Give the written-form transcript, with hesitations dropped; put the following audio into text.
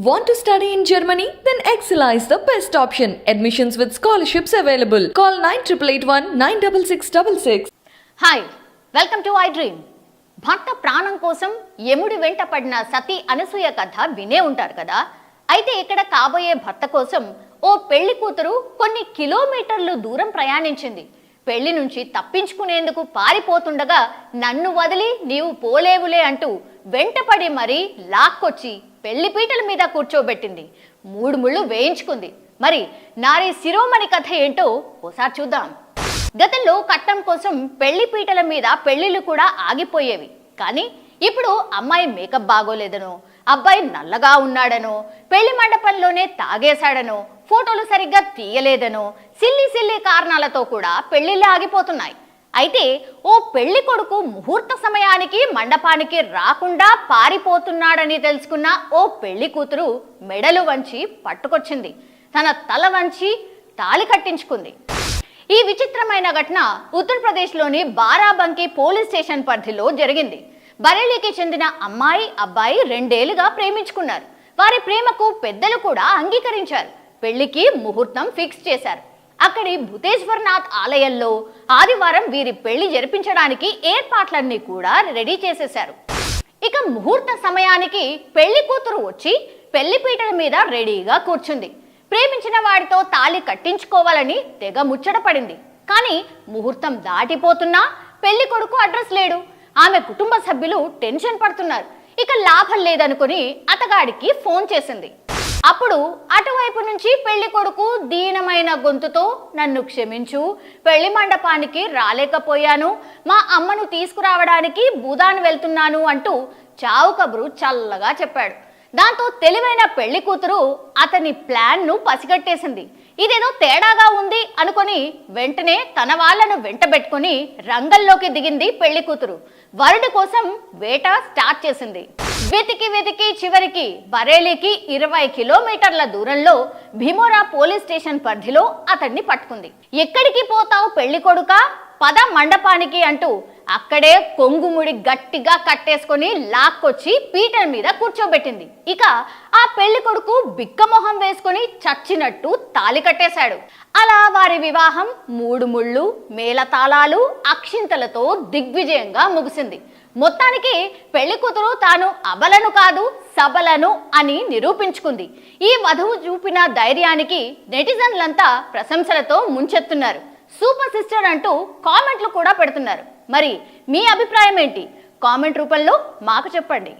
Want to study in Germany? Then Excella is the best option. Admissions with scholarships available. Call 9881 96666. Hi welcome to I dream. భర్త ప్రాణం కోసం యముడి వెంట పడిన సతీ అనసూయ కథ వినే ఉంటారు కదా. అయితే ఇక్కడ కాబోయే భర్త కోసం ఓ పెళ్లి కూతురు కొన్ని కిలోమీటర్లు దూరం ప్రయాణించింది. పెళ్లి నుంచి తప్పించుకునేందుకు పారిపోతుండగా నన్ను వదిలి నీవు పోలేవులే అంటూ వెంటపడి మరీ లాక్కొచ్చి పెళ్లి పీటల మీద కూర్చోబెట్టింది. 3 ముళ్ళు వేయించుకుంది. మరి నారీ శిరోమణి కథ ఏంటో ఓసారి చూద్దాం. గతంలో కట్నం కోసం పెళ్లి పీటల మీద పెళ్లిళ్ళు కూడా ఆగిపోయేవి. కానీ ఇప్పుడు అమ్మాయి మేకప్ బాగోలేదనో, అబ్బాయి నల్లగా ఉన్నాడనో, పెళ్లి మండపంలోనే తాగేశాడనో, ఫోటోలు సరిగ్గా తీయలేదనో, సిల్లి కారణాలతో కూడా పెళ్లిళ్ళు ఆగిపోతున్నాయి. అయితే ఓ పెళ్లి కొడుకు ముహూర్త సమయానికి మండపానికి రాకుండా పారిపోతున్నాడని తెలుసుకున్న ఓ పెళ్లి కూతురు మెడలు వంచి పట్టుకొచ్చింది. తన తల వంచి తాళి కట్టించుకుంది. ఈ విచిత్రమైన ఘటన ఉత్తరప్రదేశ్లోని బారాబంకీ పోలీస్ స్టేషన్ పరిధిలో జరిగింది. బరేలీకి చెందిన అమ్మాయి అబ్బాయి 2 ఏళ్లుగా ప్రేమించుకున్నారు. వారి ప్రేమకు పెద్దలు కూడా అంగీకరించారు. పెళ్లికి ముహూర్తం ఫిక్స్ చేశారు. అక్కడి భూతేశ్వర్నాథ్ ఆలయంలో ఆదివారం వీరి పెళ్లి జరిపించడానికి ఏర్పాట్లన్నీ కూడా రెడీ చేసేశారు. ఇక ముహూర్త సమయానికి పెళ్లి కూతురు వచ్చి పెళ్లి పీటల మీద రెడీగా కూర్చుంది. ప్రేమించిన వాడితో తాళి కట్టించుకోవాలని తెగ ముచ్చట పడింది. కానీ ముహూర్తం దాటిపోతున్నా పెళ్లి కొడుకు అడ్రస్ లేడు. ఆమె కుటుంబ సభ్యులు టెన్షన్ పడుతున్నారు. ఇక లాభం లేదనుకుని అతగాడికి ఫోన్ చేసింది. అప్పుడు అటువైపు నుంచి పెళ్లి కొడుకు దీనమైన గొంతుతో, నన్ను క్షమించు, పెళ్లి మండపానికి రాలేకపోయాను, మా అమ్మను తీసుకురావడానికి భూదాన్ వెళ్తున్నాను అంటూ చావు కబురు చల్లగా చెప్పాడు. దాంతో తెలివైన పెళ్లి కూతురు అతని ప్లాన్ను పసిగట్టేసింది. ఇదేదో తేడాగా ఉంది అనుకొని వెంటనే తన వాళ్లను వెంటబెట్టుకుని రంగంలోకి దిగింది పెళ్లి కూతురు. వరుడి కోసం వేట స్టార్ట్ చేసింది. వెతికి చివరికి బరేలీకి 20 కిలోమీటర్ల దూరంలో భీమోరా పోలీస్ స్టేషన్ పరిధిలో అతన్ని పట్టుకుంది. ఎక్కడికి పోతావు పెళ్లి కొడుకా, పద మండపానికి అంటూ అక్కడే కొంగుముడి గట్టిగా కట్టేసుకొని లాక్కొచ్చి పీటల మీద కూర్చోబెట్టింది. ఇక ఆ పెళ్లి కొడుకు బిక్కమొహం వేసుకొని చచ్చినట్టు తాళి కట్టేశాడు. అలా వారి వివాహం 3 ముళ్ళు, మేళతాళాలు, అక్షింతలతో దిగ్విజయంగా ముగిసింది. మొత్తానికి పెళ్లి కూతురు తాను అబలను కాదు సబలను అని నిరూపించుకుంది. ఈ వధువు చూపిన ధైర్యానికి నెటిజన్లంతా ప్రశంసలతో ముంచెత్తున్నారు. సూపర్ సిస్టర్ అంటూ కామెంట్లు కూడా పెడుతున్నారు. మరి మీ అభిప్రాయం ఏంటి? కామెంట్ రూపంలో మాకు చెప్పండి.